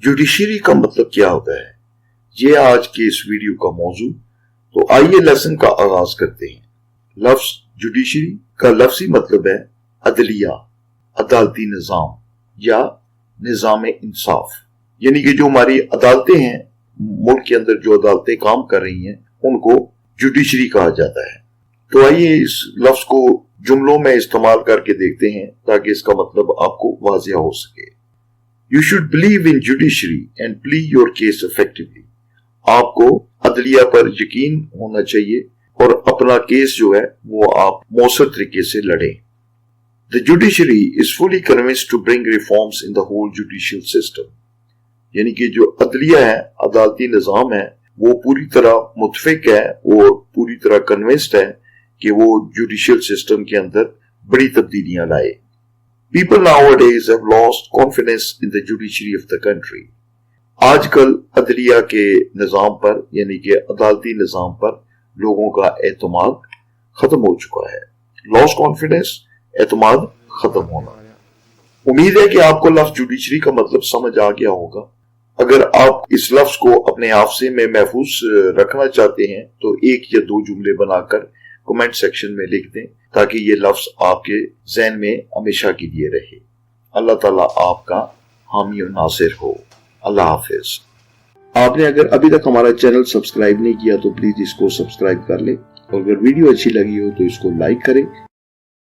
Judiciary का मतलब क्या होता है, ये आज के इस वीडियो का मौजू। तो आइए लेसन का आगाज करते हैं। लफ्ज जुडिशरी का लफ्जी मतलब है अदलिया, अदालती निजाम या निजाम इंसाफ। यानी कि जो हमारी अदालतें हैं, मुल्क के अंदर जो अदालतें काम कर रही हैं, उनको जुडिशरी कहा जाता है। तो आइए इस लफ्ज को जुमलों में इस्तेमाल करके देखते हैं ताकि इसका मतलब आपको वाज़िया हो सके। You should believe in judiciary and plead your case effectively. आपको अदलिया पर यकीन होना चाहिए और अपना केस जो है वो आप मौसर तरीके से लड़ें। The judiciary is fully convinced to bring reforms in the whole judicial system. यानी कि जो अदलिया है, अदालती निजाम है, वो पूरी तरह मुतफिक है और पूरी तरह कन्विंस्ड है कि वो जुडिशियल सिस्टम के अंदर बड़ी तब्दीलियां लाए। People nowadays have lost confidence in the judiciary of the country. आजकल अदलिया के निजाम पर यानी कि अदालती निजाम पर लोगों का एतमाद खत्म हो चुका है। लॉस्ट कॉन्फिडेंस, एतमाद खत्म होना। उम्मीद है कि आपको लफ्ज जुडिशरी का मतलब समझ आ गया होगा। अगर आप इस लफ्ज को अपने हाफजे में महफूज रखना चाहते हैं तो एक या दो जुमले बनाकर कमेंट सेक्शन में लिख दें ताकि ये लफ्ज आपके ज़हन में हमेशा के लिए रहे। अल्लाह ताला आपका हामी और नासिर हो। अल्लाह हाफिज। आपने अगर अभी तक हमारा चैनल सब्सक्राइब नहीं किया तो प्लीज इसको सब्सक्राइब कर लें और अगर वीडियो अच्छी लगी हो तो इसको लाइक करें।